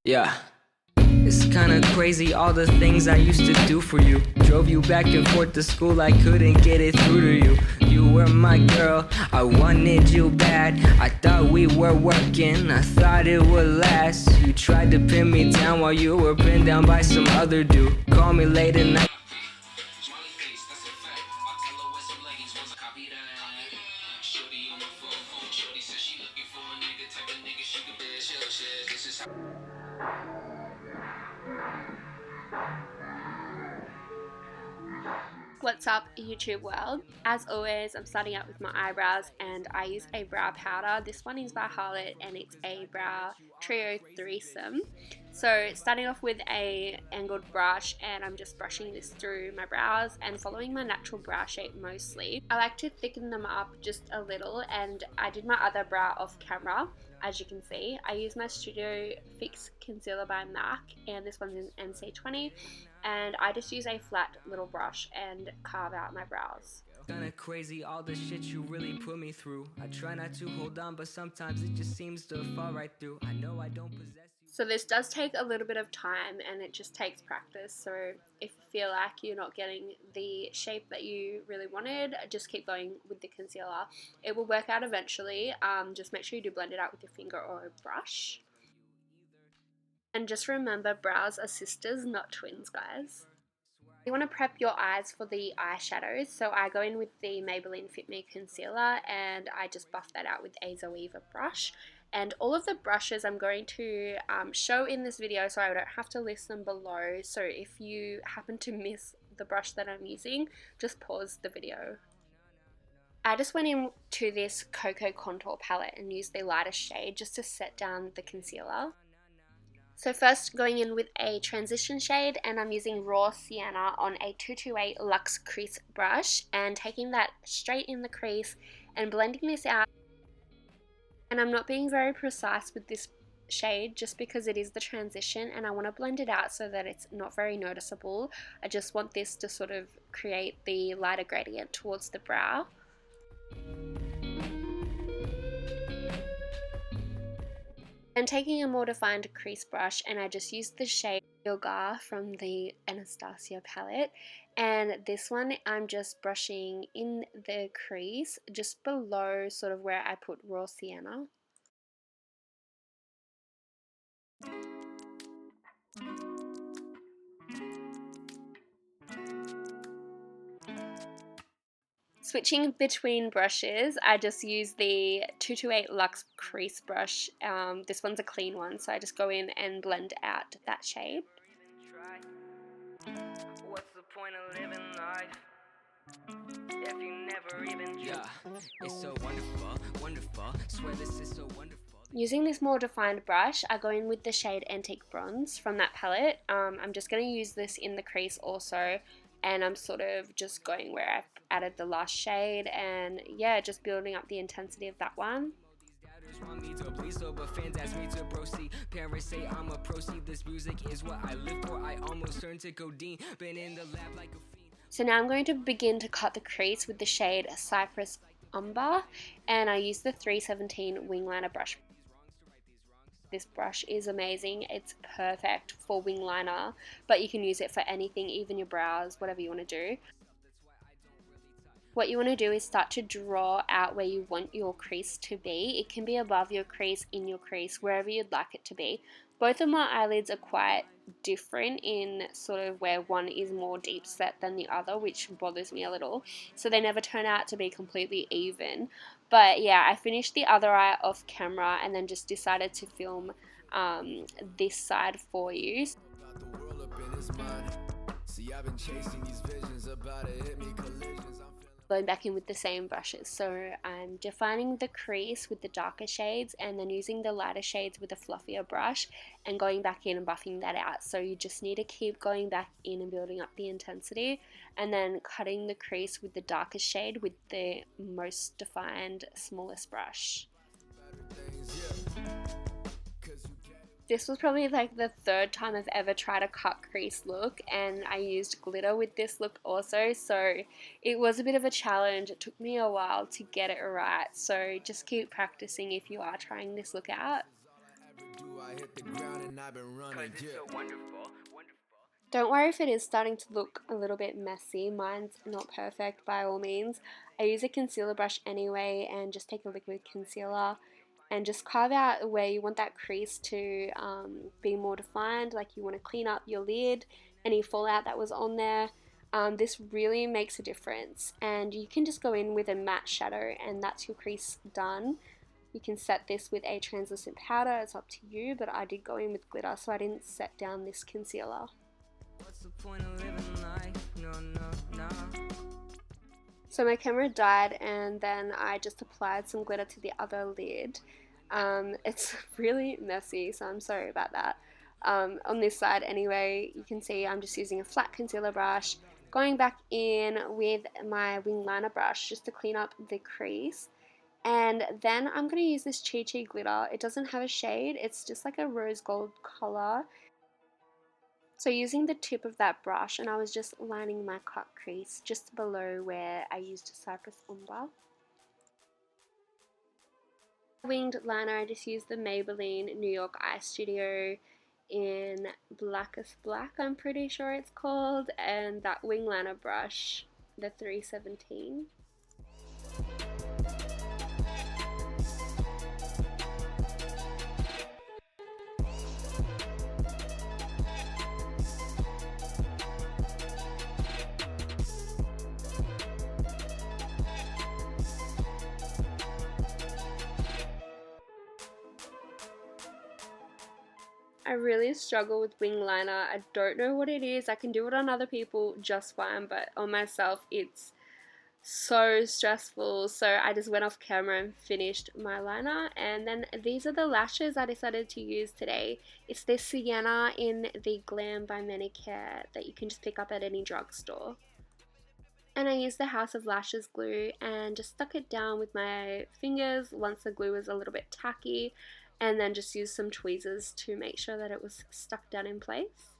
Yeah. It's kinda crazy all the things I used to do for you. Drove you back and forth to school, I couldn't get it through to you. You were my girl, I wanted you bad. I thought we were working, I thought it would last. You tried to pin me down while you were pinned down by some other dude. Call me late at night. What's up, YouTube world? As always, I'm starting out with my eyebrows and I use a brow powder. This one is by Harlotte and it's a brow trio threesome. So starting off with a angled brush, and I'm just brushing this through my brows and following my natural brow shape mostly. I like to thicken them up just a little, and I did my other brow off camera. As you can see, I use my Studio Fix Concealer by MAC, and this one's in NC20, and I just use a flat little brush and carve out my brows. Kinda crazy all the shit you really put me through. I try not to hold on, but sometimes it just seems to fall right through. I know I don't possess you. So this does take a little bit of time and it just takes practice. So if you feel like you're not getting the shape that you really wanted, just keep going with the concealer. It will work out eventually. Just make sure you do blend it out with your finger or a brush. And just remember, brows are sisters, not twins, guys. You want to prep your eyes for the eyeshadows, so I go in with the Maybelline Fit Me concealer and I just buff that out with a Zoeva brush. And all of the brushes I'm going to show in this video, so I don't have to list them below. So if you happen to miss the brush that I'm using, just pause the video. I just went into this Cocoa Contour palette and used the lighter shade just to set down the concealer. So first going in with a transition shade, and I'm using Raw Sienna on a 228 Luxe Crease brush and taking that straight in the crease and blending this out. And I'm not being very precise with this shade just because it is the transition and I want to blend it out so that it's not very noticeable. I just want this to sort of create the lighter gradient towards the brow. I'm taking a more defined crease brush and I just used the shade Yoga from the Anastasia palette, and this one I'm just brushing in the crease just below sort of where I put Raw Sienna. Switching between brushes, I just use the 228 Luxe Crease brush. This one's a clean one, so I just go in and blend out that shade. What's the point of living life if you never even try? Yeah, it's so wonderful, wonderful. Swear this is so wonderful. Using this more defined brush, I go in with the shade Antique Bronze from that palette. I'm just going to use this in the crease also, and I'm sort of just going where I've added the last shade, and yeah, just building up the intensity of that one. Want me to please, so but fans ask me to proceed. Parents say I'm a proceed. This music is what I live for. I almost turned to codeine. Been in the lab like a fiend. So now I'm going to begin to cut the crease with the shade Cypress Umber, and I use the 317 wing liner brush. This brush is amazing. It's perfect for wing liner, but you can use it for anything, even your brows, whatever you want to do. What you want to do is start to draw out where you want your crease to be. It can be above your crease, in your crease, wherever you'd like it to be. Both of my eyelids are quite different in sort of where one is more deep set than the other, which bothers me a little. So they never turn out to be completely even. But yeah, I finished the other eye off camera and then just decided to film this side for you. Going back in with the same brushes, so I'm defining the crease with the darker shades and then using the lighter shades with a fluffier brush and going back in and buffing that out. So you just need to keep going back in and building up the intensity, and then cutting the crease with the darkest shade with the most defined, smallest brush. This was probably like the third time I've ever tried a cut crease look, and I used glitter with this look also, so it was a bit of a challenge. It took me a while to get it right, so just keep practicing if you are trying this look out. Don't worry if it is starting to look a little bit messy. Mine's not perfect by all means. I use a concealer brush anyway and just take a liquid concealer and just carve out where you want that crease to be more defined. Like you want to clean up your lid, any fallout that was on there. This really makes a difference, and you can just go in with a matte shadow and that's your crease done. You can set this with a translucent powder, it's up to you, but I did go in with glitter so I didn't set down this concealer. What's the point of living life? No. So my camera died and then I just applied some glitter to the other lid. It's really messy, so I'm sorry about that. On this side anyway, you can see I'm just using a flat concealer brush, going back in with my wing liner brush just to clean up the crease. And then I'm going to use this Chi Chi glitter. It doesn't have a shade, it's just like a rose gold color. So using the tip of that brush, and I was just lining my cut crease just below where I used Cypress Umber. Winged liner, I just used the Maybelline New York Eye Studio in Blackest Black, I'm pretty sure it's called, and that wing liner brush, the 317. I really struggle with wing liner. I don't know what it is. I can do it on other people just fine, but on myself it's so stressful. So I just went off camera and finished my liner, and then these are the lashes I decided to use today. It's this Sienna in the Glam by Manicare that you can just pick up at any drugstore. And I used the House of Lashes glue and just stuck it down with my fingers once the glue was a little bit tacky, and then just used some tweezers to make sure that it was stuck down in place.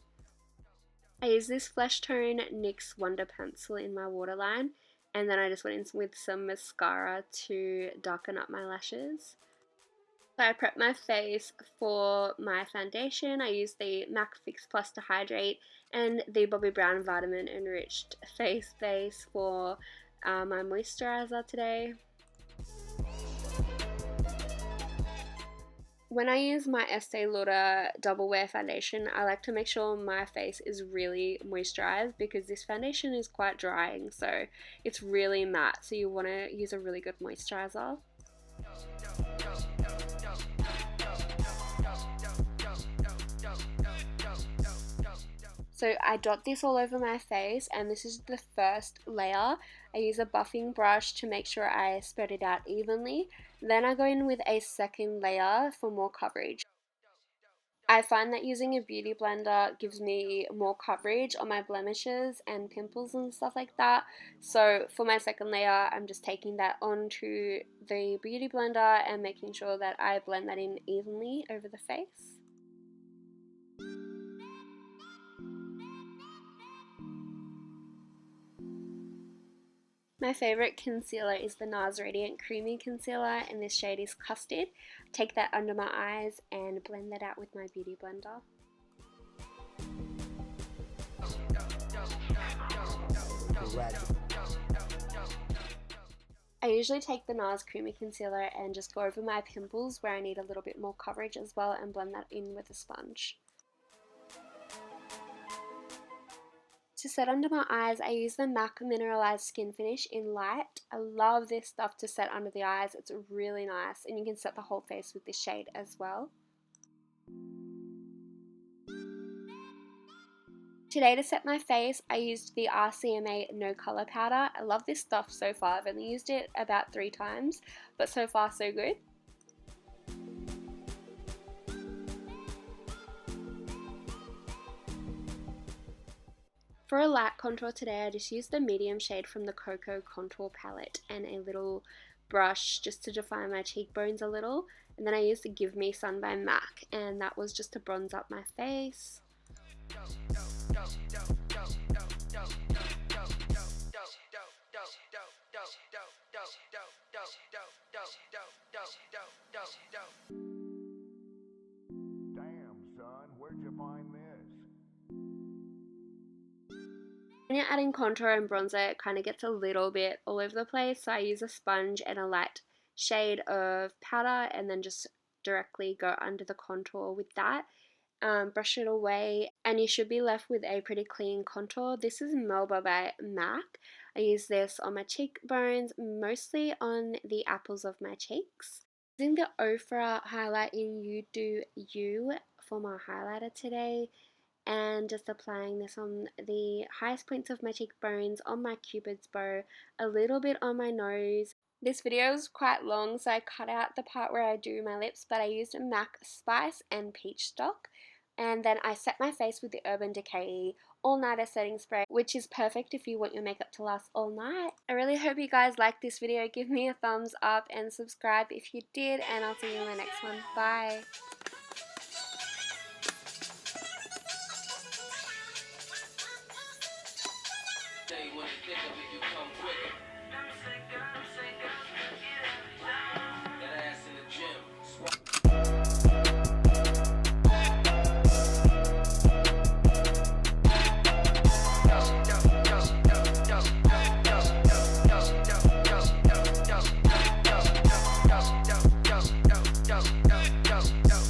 I used this Flesh Tone NYX Wonder Pencil in my waterline, and then I just went in with some mascara to darken up my lashes. So I prepped my face for my foundation. I used the MAC Fix Plus to hydrate and the Bobbi Brown Vitamin Enriched face base for my moisturizer today. When I use my Estee Lauder Double Wear foundation, I like to make sure my face is really moisturized because this foundation is quite drying, so it's really matte, so you want to use a really good moisturizer. So I dot this all over my face, and this is the first layer. I use a buffing brush to make sure I spread it out evenly. Then I go in with a second layer for more coverage. I find that using a beauty blender gives me more coverage on my blemishes and pimples and stuff like that. So for my second layer, I'm just taking that onto the beauty blender and making sure that I blend that in evenly over the face. My favourite concealer is the NARS Radiant Creamy Concealer, and this shade is Custard. Take that under my eyes and blend that out with my beauty blender. I usually take the NARS Creamy Concealer and just go over my pimples where I need a little bit more coverage as well and blend that in with a sponge. To set under my eyes, I use the MAC Mineralized Skin Finish in Light. I love this stuff to set under the eyes. It's really nice, and you can set the whole face with this shade as well. Today to set my face, I used the RCMA No Color Powder. I love this stuff so far. I've only used it about 3 times, but so far so good. For a light contour today, I just used the medium shade from the Cocoa Contour Palette and a little brush just to define my cheekbones a little. And then I used the Give Me Sun by MAC, and that was just to bronze up my face. When you're adding contour and bronzer, it kind of gets a little bit all over the place, so I use a sponge and a light shade of powder and then just directly go under the contour with that. Brush it away and you should be left with a pretty clean contour. This is Melba by MAC. I use this on my cheekbones, mostly on the apples of my cheeks. Using the Ofra highlight in You Do You for my highlighter today, and just applying this on the highest points of my cheekbones, on my cupid's bow, a little bit on my nose. This video is quite long, so I cut out the part where I do my lips, but I used MAC Spice and Peach Stock. And then I set my face with the Urban Decay All Nighter Setting Spray, which is perfect if you want your makeup to last all night. I really hope you guys liked this video. Give me a thumbs up and subscribe if you did, and I'll see you in the next one. Bye! Say what you think of it, you come